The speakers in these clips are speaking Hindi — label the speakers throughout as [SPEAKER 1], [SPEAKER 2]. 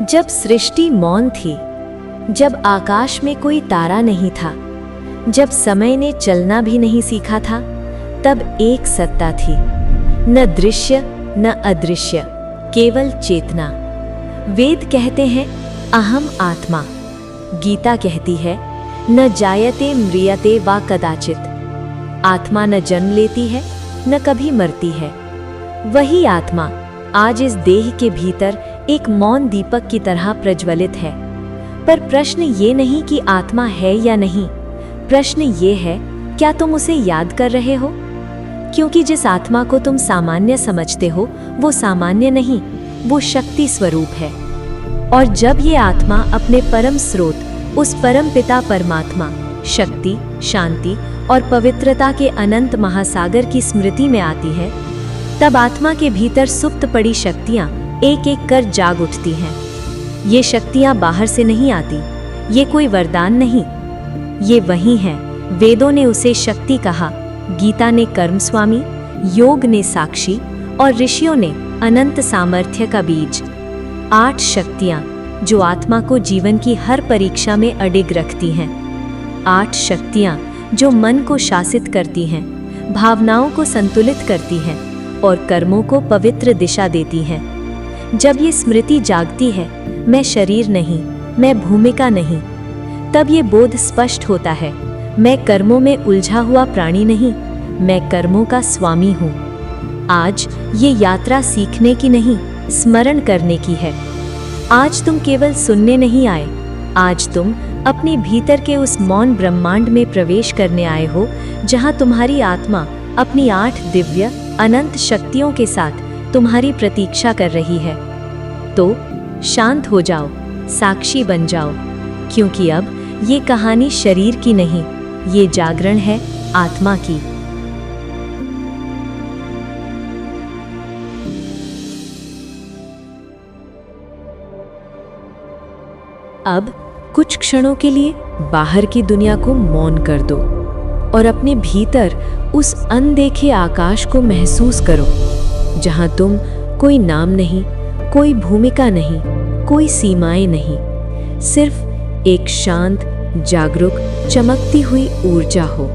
[SPEAKER 1] जब सृष्टि मौन थी, जब आकाश में कोई तारा नहीं था, जब समय ने चलना भी नहीं सीखा था, तब एक सत्ता थी, न दृश्य न अदृश्य, केवल चेतना। वेद कहते हैं अहम आत्मा, गीता कहती है न जायते म्रियते वा कदाचित। आत्मा न जन्म लेती है न कभी मरती है। वही आत्मा आज इस देह के भीतर एक मौन दीपक की तरह प्रज्वलित है। पर प्रश्न ये नहीं कि आत्मा है या नहीं, प्रश्न ये है क्या तुम उसे याद कर रहे हो? क्योंकि जिस आत्मा को तुम सामान्य समझते हो वो सामान्य नहीं, वो शक्ति स्वरूप है। और जब ये आत्मा अपने परम स्रोत, उस परम पिता परमात्मा, शक्ति, शांति और पवित्रता के अनंत महासागर की स्मृति में आती है, तब आत्मा के भीतर सुप्त पड़ी शक्तियां एक एक कर जाग उठती हैं। ये शक्तियां बाहर से नहीं आती, ये कोई वरदान नहीं, ये वही हैं। वेदों ने उसे शक्ति कहा, गीता ने कर्म स्वामी, योग ने साक्षी और ऋषियों ने अनंत सामर्थ्य का बीज। 8 शक्तियां जो आत्मा को जीवन की हर परीक्षा में अडिग रखती हैं। 8 शक्तियां जो मन को शासित करती हैं, भावनाओं को संतुलित करती हैं और कर्मों को पवित्र दिशा देती हैं। जब ये स्मृति जागती है, मैं शरीर नहीं, मैं भूमिका नहीं, तब ये बोध स्पष्ट होता है, मैं कर्मों में उलझा हुआ प्राणी नहीं, मैं कर्मों का स्वामी हूँ। आज ये यात्रा सीखने की नहीं, स्मरण करने की है। आज तुम केवल सुनने नहीं आए, आज तुम अपने भीतर के उस मौन ब्रह्मांड में प्रवेश करने आए हो, जहाँ तुम्हारी आत्मा अपनी 8 दिव्य अनंत शक्तियों के साथ तुम्हारी प्रतीक्षा कर रही है। तो शांत हो जाओ, साक्षी बन जाओ, क्योंकि अब ये कहानी शरीर की नहीं, ये जागरण है आत्मा की। अब कुछ क्षणों के लिए बाहर की दुनिया को मौन कर दो और अपने भीतर उस अनदेखे आकाश को महसूस करो, जहां तुम कोई नाम नहीं, कोई भूमिका नहीं, कोई सीमाएं नहीं, सिर्फ एक शांत, जागरूक, चमकती हुई ऊर्जा हो।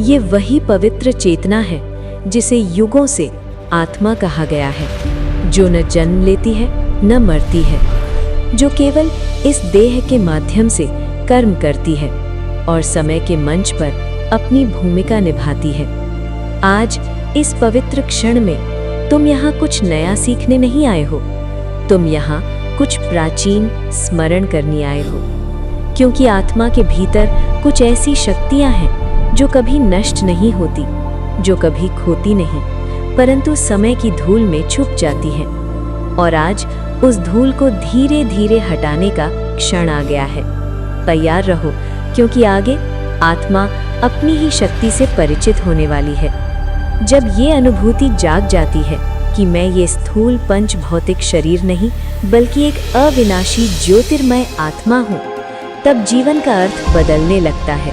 [SPEAKER 1] ये वही पवित्र चेतना है जिसे युगों से आत्मा कहा गया है, जो न जन्म लेती है न मरती है, जो केवल इस देह के माध्यम से कर्म करती है और समय के मंच पर अपनी भूमिका निभाती है। आज इस पवित्र क्षण में तुम यहाँ कुछ नया सीखने नहीं आए हो, तुम यहाँ कुछ प्राचीन स्मरण करने आए हो, क्योंकि आत्मा के भीतर कुछ ऐसी शक्तियाँ हैं जो कभी नष्ट नहीं होती, जो कभी खोती नहीं, परंतु समय की धूल में छुप जाती हैं। और आज उस धूल को धीरे धीरे हटाने का क्षण आ गया है। तैयार रहो, क्योंकि आगे आत्मा अपनी ही शक्ति से परिचित होने वाली है। जब ये अनुभूति जाग जाती है कि मैं ये स्थूल पंच भौतिक शरीर नहीं, बल्कि एक अविनाशी ज्योतिर्मय आत्मा हूँ, तब जीवन का अर्थ बदलने लगता है।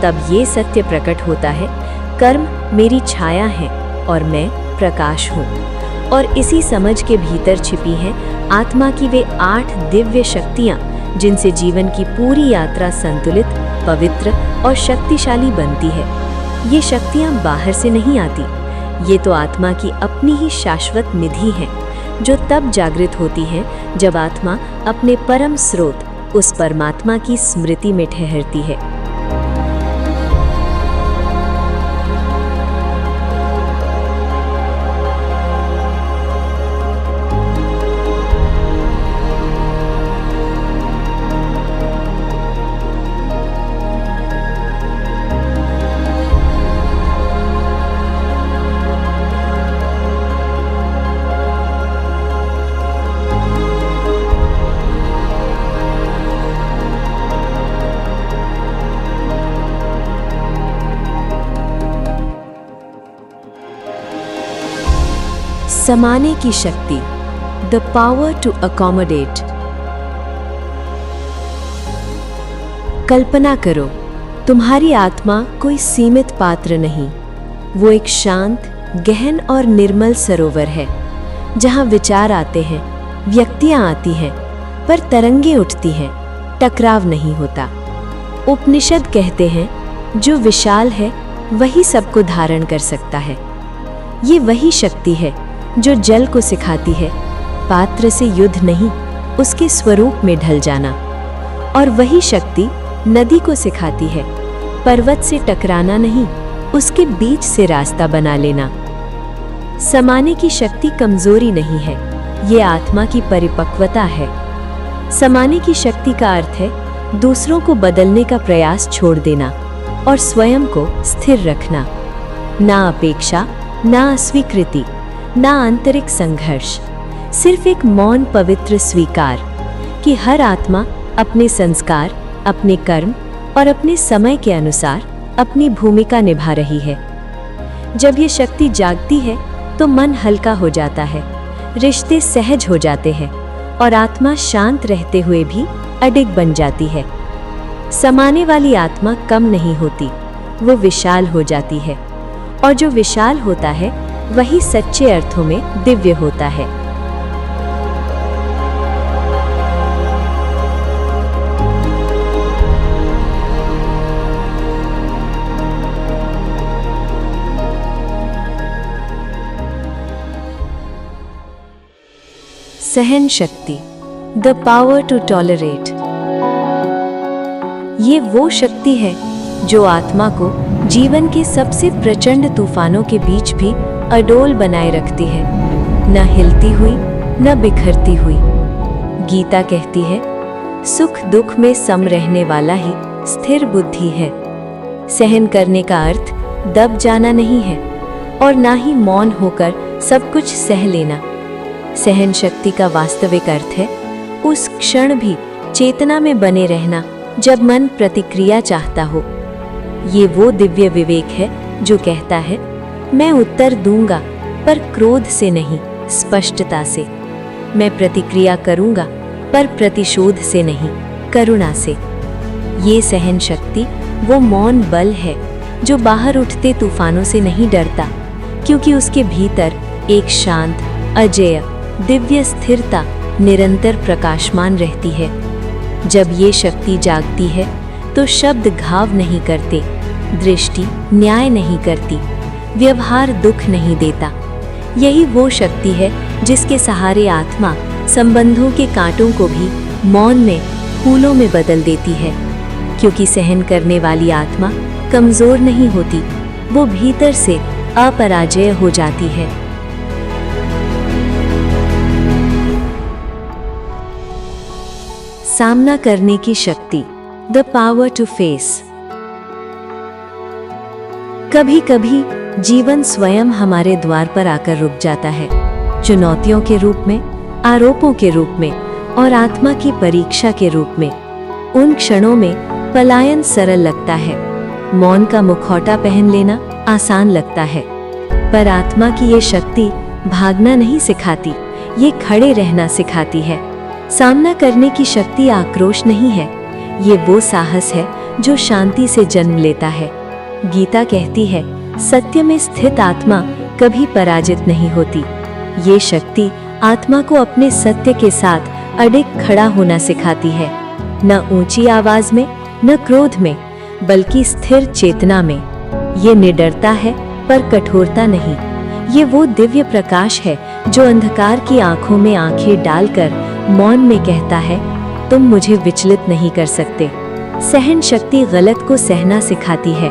[SPEAKER 1] तब ये सत्य प्रकट होता है, कर्म मेरी छाया है और मैं प्रकाश हूँ। और इसी समझ के भीतर छिपी हैं आत्मा की वे 8 दिव्य शक्तियाँ, जिनसे जीवन की पूरी यात्रा संतुलित, पवित्र और शक्तिशाली बनती है। ये शक्तियाँ बाहर से नहीं आती, ये तो आत्मा की अपनी ही शाश्वत निधि हैं, जो तब जागृत होती हैं जब आत्मा अपने परम स्रोत, उस परमात्मा की स्मृति में ठहरती है। समाने की शक्ति, द पावर टू अकोमोडेट। कल्पना करो, तुम्हारी आत्मा कोई सीमित पात्र नहीं, वो एक शांत, गहन और निर्मल सरोवर है, जहाँ विचार आते हैं, व्यक्तियाँ आती हैं, पर तरंगे उठती हैं, टकराव नहीं होता। उपनिषद कहते हैं, जो विशाल है वही सबको धारण कर सकता है। ये वही शक्ति है जो जल को सिखाती है, पात्र से युद्ध नहीं, उसके स्वरूप में ढल जाना। और वही शक्ति नदी को सिखाती है, पर्वत से टकराना नहीं, उसके बीच से रास्ता बना लेना। समाने की शक्ति कमजोरी नहीं है, ये आत्मा की परिपक्वता है। समाने की शक्ति का अर्थ है दूसरों को बदलने का प्रयास छोड़ देना और स्वयं को स्थिर रखना। ना अपेक्षा, ना अस्वीकृति, ना आंतरिक संघर्ष, सिर्फ एक मौन पवित्र स्वीकार कि हर आत्मा अपने संस्कार, अपने कर्म और अपने समय के अनुसार अपनी भूमिका निभा रही है। जब ये शक्ति जागती है तो मन हल्का हो जाता है, रिश्ते सहज हो जाते हैं और आत्मा शांत रहते हुए भी अडिग बन जाती है। समाने वाली आत्मा कम नहीं होती, वो विशाल हो जाती है, और जो विशाल होता है वही सच्चे अर्थों में दिव्य होता है। सहन शक्ति, द पावर टू टॉलरेट। ये वो शक्ति है जो आत्मा को जीवन के सबसे प्रचंड तूफानों के बीच भी अडोल बनाए रखती है, न हिलती हुई न बिखरती हुई। गीता कहती है, सुख दुख में सम रहने वाला ही स्थिर बुद्धि है। सहन करने का अर्थ दब जाना नहीं है और ना ही मौन होकर सब कुछ सह लेना। सहन शक्ति का वास्तविक अर्थ है उस क्षण भी चेतना में बने रहना जब मन प्रतिक्रिया चाहता हो। ये वो दिव्य विवेक है जो कहता है, मैं उत्तर दूंगा पर क्रोध से नहीं, स्पष्टता से। मैं प्रतिक्रिया करूंगा पर प्रतिशोध से नहीं, करुणा से। ये सहन शक्ति वो मौन बल है जो बाहर उठते तूफानों से नहीं डरता, क्योंकि उसके भीतर एक शांत, अजेय, दिव्य स्थिरता निरंतर प्रकाशमान रहती है। जब ये शक्ति जागती है तो शब्द घाव नहीं करते, दृष्टि न्याय नहीं करती, व्यवहार दुख नहीं देता। यही वो शक्ति है जिसके सहारे आत्मा संबंधों के कांटों को भी मौन में फूलों में बदल देती है। क्योंकि सहन करने वाली आत्मा कमजोर नहीं होती, वो भीतर से अपराजय हो जाती है। सामना करने की शक्ति, द पावर टू फेस। कभी कभी जीवन स्वयं हमारे द्वार पर आकर रुक जाता है, चुनौतियों के रूप में, आरोपों के रूप में और आत्मा की परीक्षा के रूप में। उन क्षणों में पलायन सरल लगता है, मौन का मुखौटा पहन लेना आसान लगता है। पर आत्मा की ये शक्ति भागना नहीं सिखाती, ये खड़े रहना सिखाती है। सामना करने की शक्ति आक्रोश नहीं है, ये वो साहस है जो शांति से जन्म लेता है। गीता कहती है, सत्य में स्थित आत्मा कभी पराजित नहीं होती। ये शक्ति आत्मा को अपने सत्य के साथ अडिग खड़ा होना सिखाती है, न ऊंची आवाज में, न क्रोध में, बल्कि स्थिर चेतना में। ये निडरता है पर कठोरता नहीं। ये वो दिव्य प्रकाश है जो अंधकार की आंखों में आंखें डालकर मौन में कहता है, तुम मुझे विचलित नहीं कर सकते। सहन शक्ति गलत को सहना सिखाती है,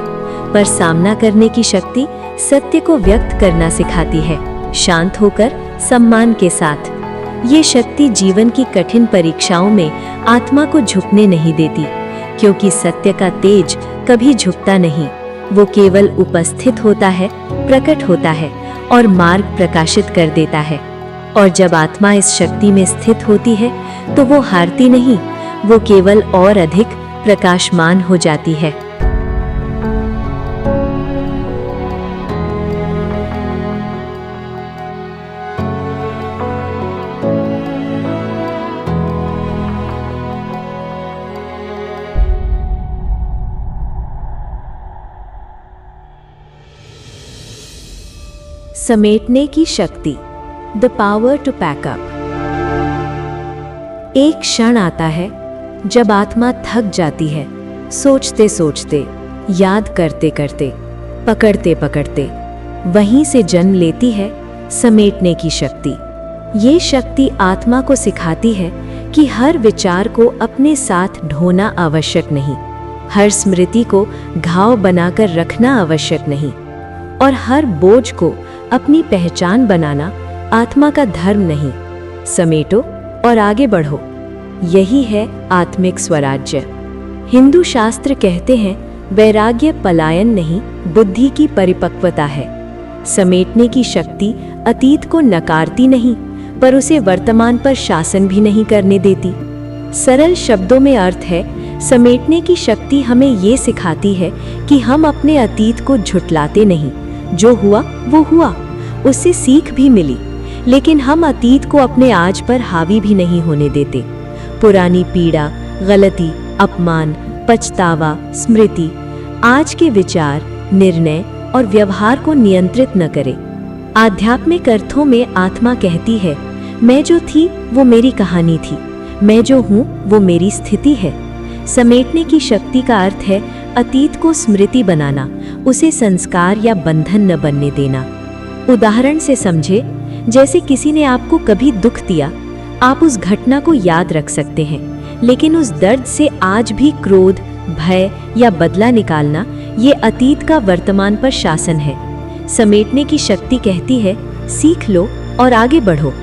[SPEAKER 1] पर सामना करने की शक्ति सत्य को व्यक्त करना सिखाती है, शांत होकर, सम्मान के साथ। ये शक्ति जीवन की कठिन परीक्षाओं में आत्मा को झुकने नहीं देती, क्योंकि सत्य का तेज कभी झुकता नहीं। वो केवल उपस्थित होता है, प्रकट होता है और मार्ग प्रकाशित कर देता है। और जब आत्मा इस शक्ति में स्थित होती है तो वो हारती नहीं, वो केवल और अधिक प्रकाशमान हो जाती है। समेटने की शक्ति, the power to pack up. एक क्षण आता है जब आत्मा थक जाती है, सोचते सोचते, याद करते करते, पकड़ते पकड़ते। वहीं से जन्म लेती है समेटने की शक्ति। ये शक्ति आत्मा को सिखाती है कि हर विचार को अपने साथ ढोना आवश्यक नहीं, हर स्मृति को घाव बनाकर रखना आवश्यक नहीं, और हर बोझ को अपनी पहचान बनाना आत्मा का धर्म नहीं। समेटो और आगे बढ़ो, यही है आत्मिक स्वराज्य। हिंदू शास्त्र कहते हैं वैराग्य पलायन नहीं, बुद्धि की परिपक्वता है। समेटने की शक्ति अतीत को नकारती नहीं, पर उसे वर्तमान पर शासन भी नहीं करने देती। सरल शब्दों में अर्थ है, समेटने की शक्ति हमें ये सिखाती है कि हम अपने अतीत को झुठलाते नहीं। जो हुआ वो हुआ, उससे सीख भी मिली, लेकिन हम अतीत को अपने आज पर हावी भी नहीं होने देते। पुरानी पीड़ा, गलती, अपमान, पछतावा, स्मृति आज के विचार, निर्णय और व्यवहार को नियंत्रित न करें। आध्यात्मिक अर्थों में आत्मा कहती है, मैं जो थी वो मेरी कहानी थी, मैं जो हूँ वो मेरी स्थिति है। समेटने की शक्ति का अर्थ है अतीत को स्मृति बनाना, उसे संस्कार या बंधन न बनने देना। उदाहरण से समझे, जैसे किसी ने आपको कभी दुख दिया, आप उस घटना को याद रख सकते हैं, लेकिन उस दर्द से आज भी क्रोध, भय या बदला निकालना, ये अतीत का वर्तमान पर शासन है। समेटने की शक्ति कहती है, सीख लो और आगे बढ़ो।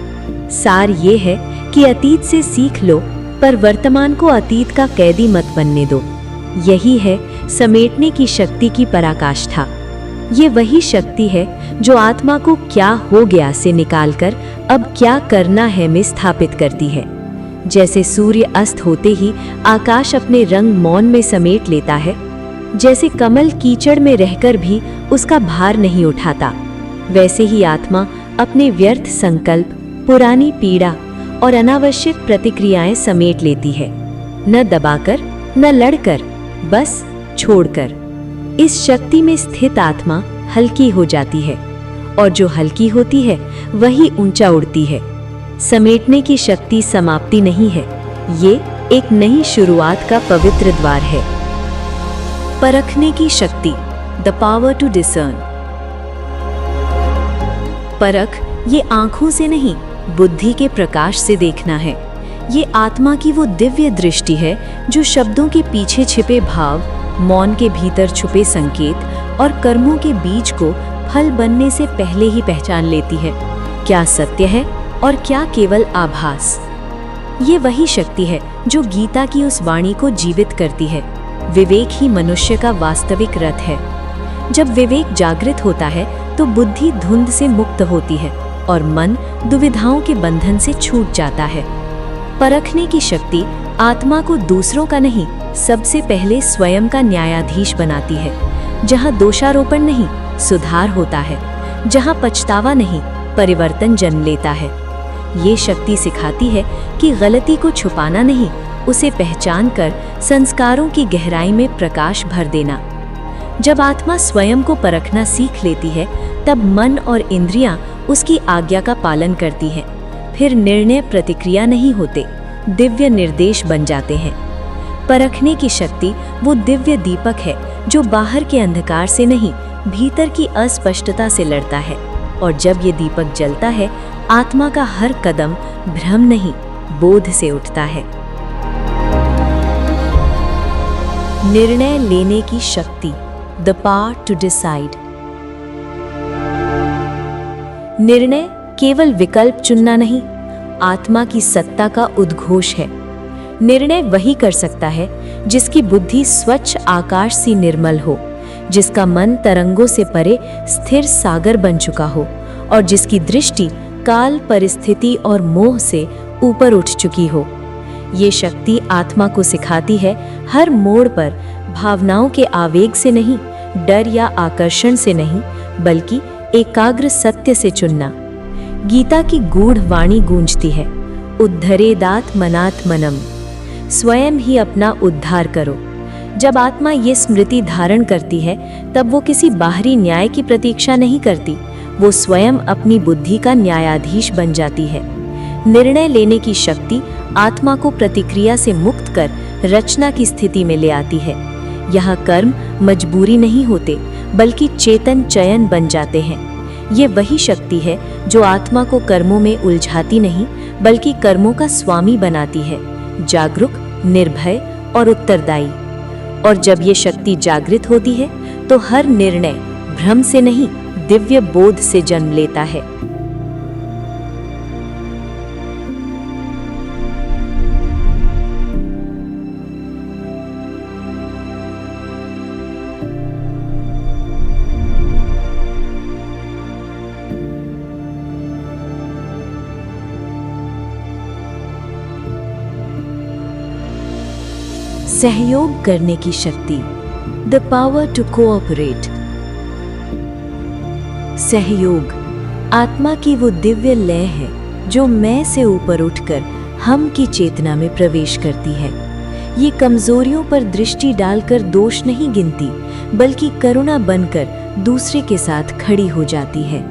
[SPEAKER 1] सार ये है कि अतीत से सीख लो, पर वर्तमान को अतीत का कैदी मत बनने दो। यही है समेटने की शक्ति की पराकाष्ठा। ये वही शक्ति है जो आत्मा को क्या हो गया से निकालकर अब क्या करना है में स्थापित करती है। जैसे सूर्य अस्त होते ही आकाश अपने रंग मौन में समेट लेता है, जैसे कमल कीचड़ में रहकर भी उसका भार नहीं उठाता, वैसे ही आत्मा अपने व्यर्थ संकल्प, पुरानी पीड़ा और अनावश्यक प्रतिक्रियाएं समेट लेती है, न दबाकर, न लड़कर, बस छोड़कर। इस शक्ति में स्थित आत्मा हल्की हो जाती है, और जो हल्की होती है वही ऊंचा उड़ती है। समेटने की शक्ति समाप्ति नहीं है, ये एक नई शुरुआत का पवित्र द्वार है। परखने की शक्ति, द पावर टू डिसर्न। परख ये आंखों से नहीं, बुद्धि के प्रकाश से देखना है। ये आत्मा की वो दिव्य दृष्टि है जो शब्दों के पीछे छिपे भाव, मौन के भीतर छुपे संकेत और कर्मों के बीज को फल बनने से पहले ही पहचान लेती है। क्या सत्य है और क्या केवल आभास। ये वही शक्ति है जो गीता की उस वाणी को जीवित करती है। विवेक ही मनुष्य का वास्तविक रथ है। जब विवेक जागृत होता है तो बुद्धि धुंध से मुक्त होती है और मन दुविधाओं के बंधन से छूट जाता है। परखने की शक्ति आत्मा को दूसरों का नहीं, सबसे पहले स्वयं का न्यायाधीश बनाती है। जहाँ दोषारोपण नहीं, सुधार होता है। जहाँ पछतावा नहीं, परिवर्तन जन्म लेता है। ये शक्ति सिखाती है कि गलती को छुपाना नहीं, उसे पहचान कर संस्कारों की गहराई में प्रकाश भर देना। जब आत्मा स्वयं को परखना सीख लेती है, तब मन और इंद्रियां उसकी आज्ञा का पालन करती हैं। फिर निर्णय प्रतिक्रिया नहीं होते, दिव्य निर्देश बन जाते हैं। परखने की शक्ति वो दिव्य दीपक है जो बाहर के अंधकार से नहीं, भीतर की अस्पष्टता से लड़ता है। और जब ये दीपक जलता है, आत्मा का हर कदम भ्रम नहीं, बोध से उठता है। निर्णय लेने की शक्ति, द पावर टू डिसाइड। निर्णय केवल विकल्प चुनना नहीं, आत्मा की सत्ता का उद्घोष है। निर्णय वही कर सकता है जिसकी बुद्धि स्वच्छ आकाश सी निर्मल हो, जिसका मन तरंगों से परे स्थिर सागर बन चुका हो और जिसकी दृष्टि काल, परिस्थिति और मोह से ऊपर उठ चुकी हो। ये शक्ति आत्मा को सिखाती है हर मोड़ पर भावनाओं के आवेग से नहीं, डर या आकर्षण से नहीं, बल्कि एकाग्र सत्य से चुनना। गीता की गूढ़ वाणी गूंजती है, उद्धरेदात मनात्मनम, स्वयं ही अपना उद्धार करो। जब आत्मा ये स्मृति धारण करती है, तब वो किसी बाहरी न्याय की प्रतीक्षा नहीं करती, वो स्वयं अपनी बुद्धि का न्यायाधीश बन जाती है। निर्णय लेने की शक्ति आत्मा को प्रतिक्रिया से मुक्त कर रचना की स्थिति में ले आती है। यहाँ कर्म मजबूरी नहीं होते, बल्कि चेतन चयन बन जाते हैं। ये वही शक्ति है जो आत्मा को कर्मों में उलझाती नहीं, बल्कि कर्मों का स्वामी बनाती है, जागरूक, निर्भय और उत्तरदायी। और जब ये शक्ति जागृत होती है तो हर निर्णय भ्रम से नहीं, दिव्य बोध से जन्म लेता है। सहयोग करने की शक्ति, द पावर टू कोऑपरेट। सहयोग आत्मा की वो दिव्य लय है जो मैं से ऊपर उठकर हम की चेतना में प्रवेश करती है। ये कमजोरियों पर दृष्टि डालकर दोष नहीं गिनती, बल्कि करुणा बनकर दूसरे के साथ खड़ी हो जाती है।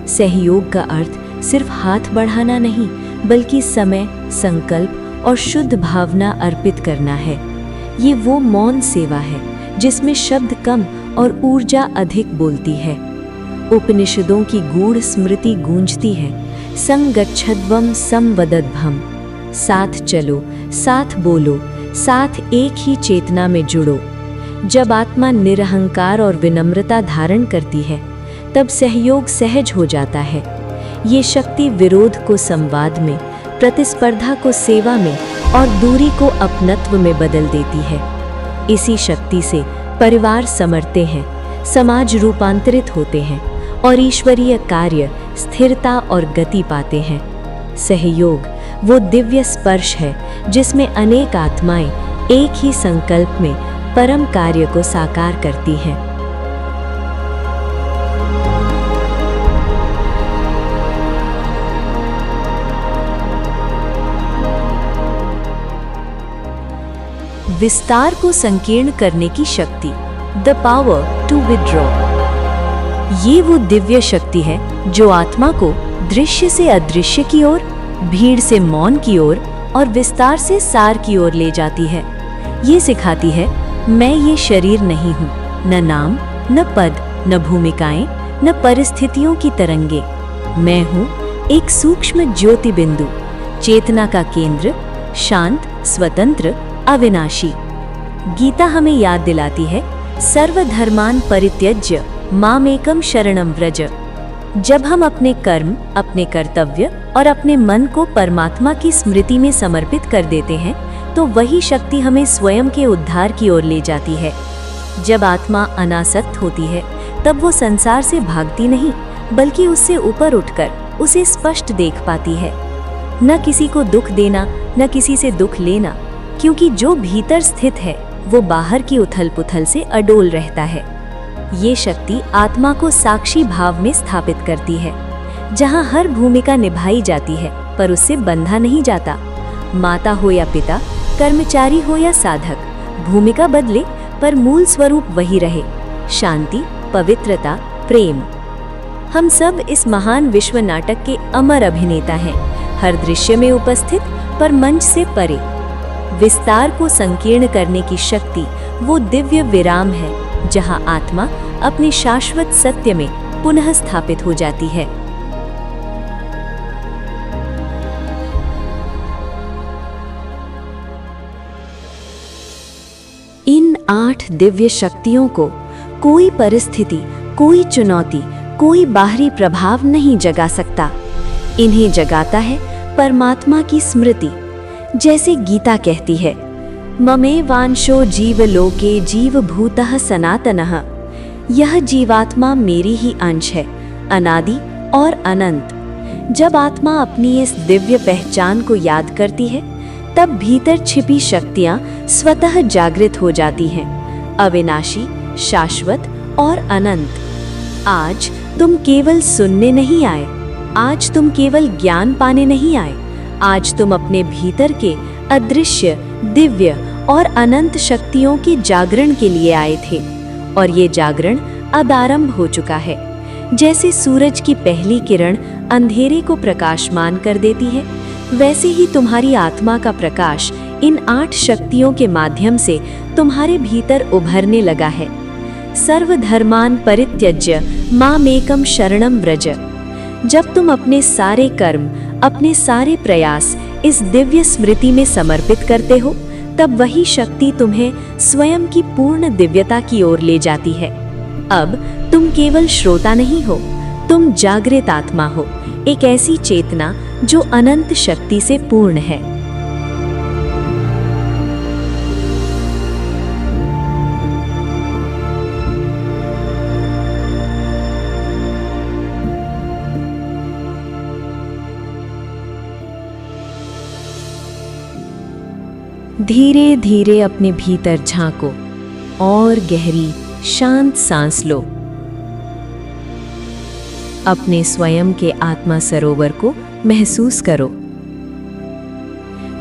[SPEAKER 1] सहयोग का अर्थ सिर्फ हाथ बढ़ाना नहीं, बल्कि समय, संकल्प और शुद्ध भावना अर्पित करना है। ये वो मौन सेवा है जिसमें शब्द कम और ऊर्जा अधिक बोलती है। उपनिषदों की गूढ़ स्मृति गूंजती है, संगच्छध्वम समवदध्वम। साथ चलो, साथ बोलो, साथ एक ही चेतना में जुड़ो। जब आत्मा निरहंकार और विनम्रता धारण करती है, तब सहयोग सहज हो जाता है। ये शक्ति विरोध को संवाद में, प्रतिस्पर्धा को सेवा में और दूरी को अपनत्व में बदल देती है। इसी शक्ति से परिवार समरते हैं, समाज रूपांतरित होते हैं और ईश्वरीय कार्य स्थिरता और गति पाते हैं। सहयोग वो दिव्य स्पर्श है जिसमें अनेक आत्माएं एक ही संकल्प में परम कार्य को साकार करती हैं। विस्तार को संकीर्ण करने की शक्ति, द पावर टू विड्रॉ। ये वो दिव्य शक्ति है जो आत्मा को दृश्य से अदृश्य की ओर, भीड़ से मौन की ओर और विस्तार से सार की ओर ले जाती है। ये सिखाती है, मैं ये शरीर नहीं हूँ, न नाम, न पद, न भूमिकाएं, न परिस्थितियों की तरंगे। मैं हूँ एक सूक्ष्म ज्योति बिंदु, चेतना का केंद्र, शांत, स्वतंत्र, अविनाशी। गीता हमें याद दिलाती है, सर्वधर्मान परित्यज्य मामेकम शरणम व्रज। जब हम अपने कर्म, अपने कर्तव्य और अपने मन को परमात्मा की स्मृति में समर्पित कर देते हैं, तो वही शक्ति हमें स्वयं के उद्धार की ओर ले जाती है। जब आत्मा अनासक्त होती है, तब वो संसार से भागती नहीं, बल्कि उससे ऊपर उठकर उसे स्पष्ट देख पाती है। न किसी को दुख देना, न किसी से दुख लेना, क्योंकि जो भीतर स्थित है वो बाहर की उथल पुथल से अडोल रहता है। ये शक्ति आत्मा को साक्षी भाव में स्थापित करती है, जहाँ हर भूमिका निभाई जाती है पर उससे बंधा नहीं जाता। माता हो या पिता, कर्मचारी हो या साधक, भूमिका बदले पर मूल स्वरूप वही रहे, शांति, पवित्रता, प्रेम। हम सब इस महान विश्व नाटक के अमर अभिनेता हैं, हर दृश्य में उपस्थित पर मंच से परे। विस्तार को संकीर्ण करने की शक्ति वो दिव्य विराम है जहां आत्मा अपने शाश्वत सत्य में पुनः स्थापित हो जाती है। इन 8 दिव्य शक्तियों को कोई परिस्थिति, कोई चुनौती, कोई बाहरी प्रभाव नहीं जगा सकता। इन्हें जगाता है परमात्मा की स्मृति। जैसे गीता कहती है, ममेवांशो जीवलोके जीवभूतः सनातनः। यह जीवात्मा मेरी ही अंश है, अनादि और अनंत। जब आत्मा अपनी इस दिव्य पहचान को याद करती है, तब भीतर छिपी शक्तियां स्वतः जागृत हो जाती हैं, अविनाशी, शाश्वत और अनंत। आज तुम केवल सुनने नहीं आए, आज तुम केवल ज्ञान पाने नहीं आए, आज तुम अपने भीतर के अदृश्य, दिव्य और अनंत शक्तियों के जागरण के लिए आए थे। और ये जागरण अब आरंभ हो चुका है। जैसे सूरज की पहली किरण अंधेरे को प्रकाशमान कर देती है, वैसे ही तुम्हारी आत्मा का प्रकाश इन 8 शक्तियों के माध्यम से तुम्हारे भीतर उभरने लगा है। सर्वधर्मान परित्यज्य मामेकम शरणम व्रज। जब तुम अपने सारे कर्म, अपने सारे प्रयास इस दिव्य स्मृति में समर्पित करते हो, तब वही शक्ति तुम्हें स्वयं की पूर्ण दिव्यता की ओर ले जाती है। अब तुम केवल श्रोता नहीं हो, तुम जागृत आत्मा हो, एक ऐसी चेतना जो अनंत शक्ति से पूर्ण है। धीरे धीरे अपने भीतर झांको और गहरी शांत सांस लो। अपने स्वयं के आत्मा सरोवर को महसूस करो,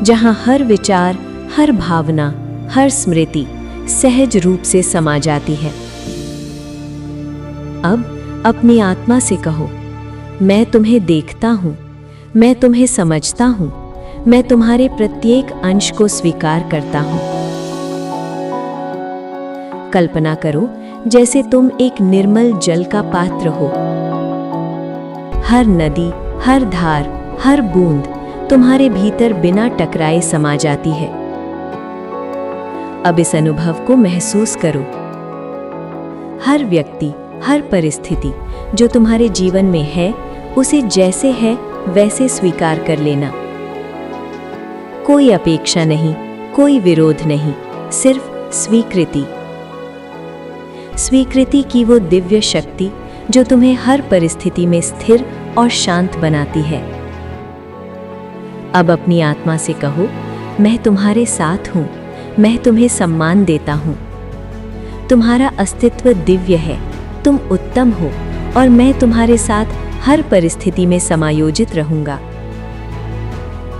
[SPEAKER 1] जहां हर विचार, हर भावना, हर स्मृति सहज रूप से समा जाती है। अब अपनी आत्मा से कहो, मैं तुम्हें देखता हूं, मैं तुम्हें समझता हूं, मैं तुम्हारे प्रत्येक अंश को स्वीकार करता हूं। कल्पना करो जैसे तुम एक निर्मल जल का पात्र हो। हर नदी, हर धार, हर बूंद तुम्हारे भीतर बिना टकराए समा जाती है। अब इस अनुभव को महसूस करो। हर व्यक्ति, हर परिस्थिति जो तुम्हारे जीवन में है, उसे जैसे है वैसे स्वीकार कर लेना। कोई अपेक्षा नहीं, कोई विरोध नहीं, सिर्फ स्वीकृति। स्वीकृति की वो दिव्य शक्ति जो तुम्हें हर परिस्थिति में स्थिर और शांत बनाती है। अब अपनी आत्मा से कहो, मैं तुम्हारे साथ हूं, मैं तुम्हें सम्मान देता हूं। तुम्हारा अस्तित्व दिव्य है, तुम उत्तम हो और मैं तुम्हारे साथ हर परिस्थिति में समायोजित रहूंगा।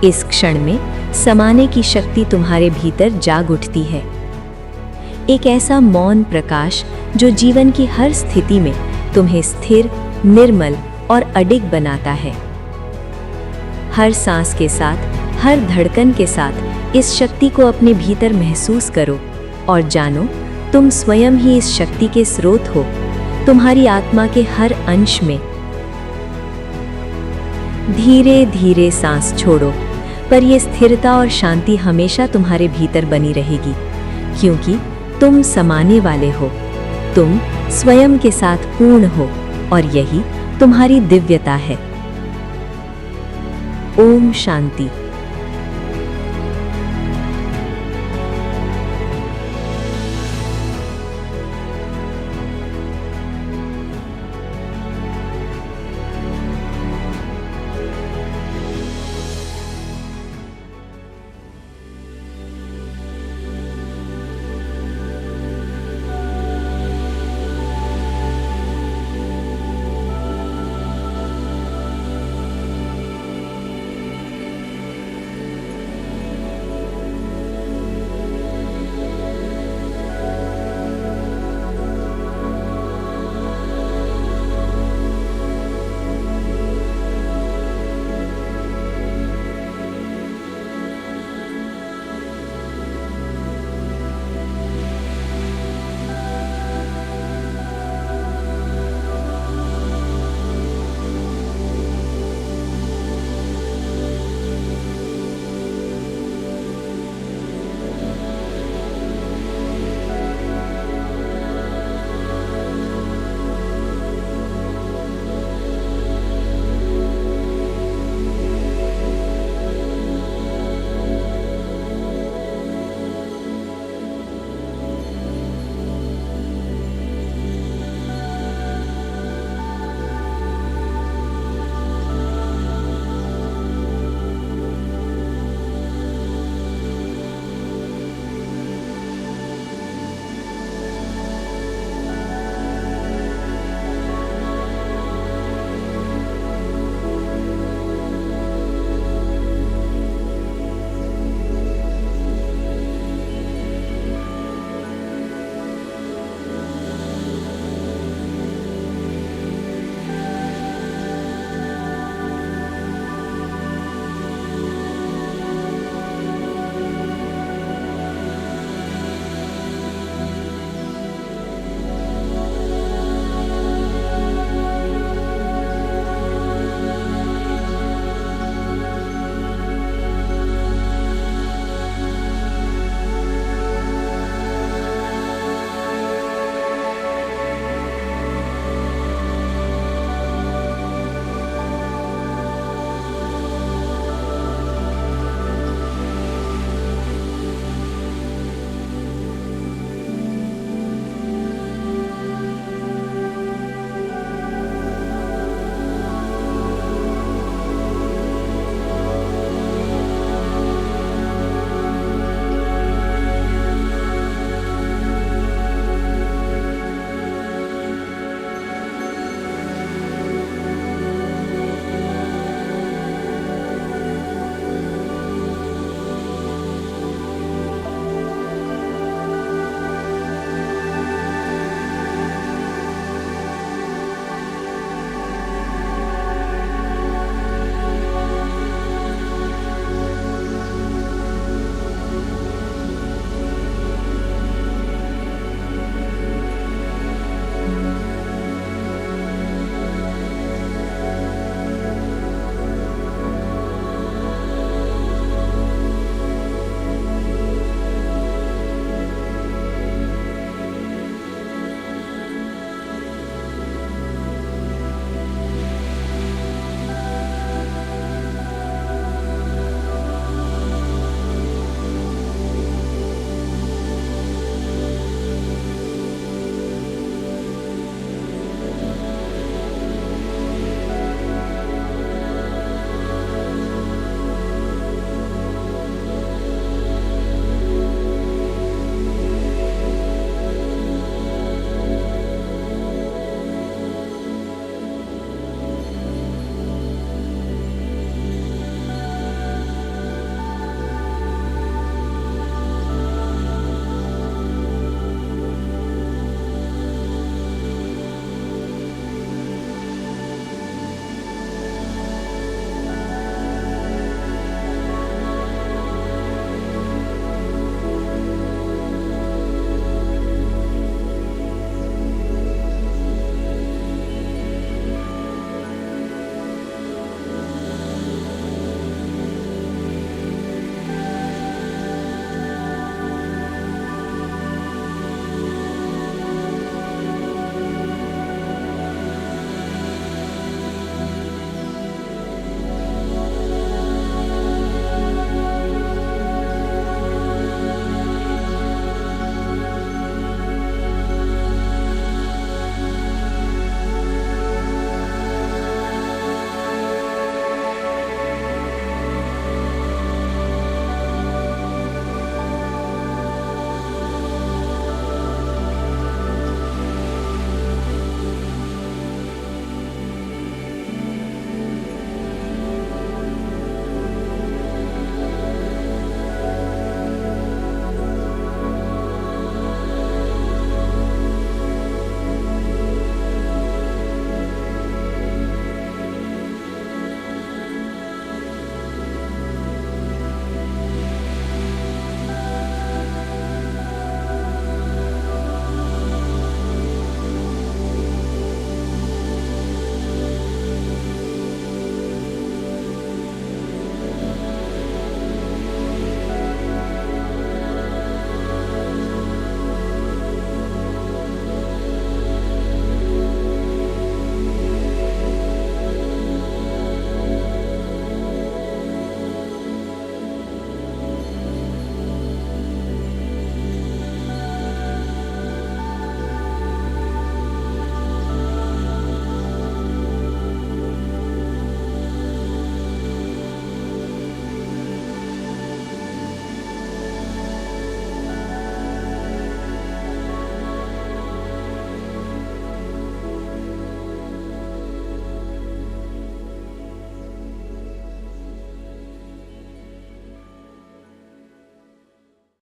[SPEAKER 1] इस क्षण में समाने की शक्ति तुम्हारे भीतर जाग उठती है। एक ऐसा मौन प्रकाश जो जीवन की हर स्थिति में तुम्हें स्थिर, निर्मल और अडिग बनाता है। हर सांस के साथ, हर धड़कन के साथ इस शक्ति को अपने भीतर महसूस करो और जानो तुम स्वयं ही इस शक्ति के स्रोत हो, तुम्हारी आत्मा के हर अंश में। धीरे धीरे सांस छोड़ो, पर यह स्थिरता और शांति हमेशा तुम्हारे भीतर बनी रहेगी, क्योंकि तुम समाने वाले हो, तुम स्वयं के साथ पूर्ण हो और यही तुम्हारी दिव्यता है। ओम शांति।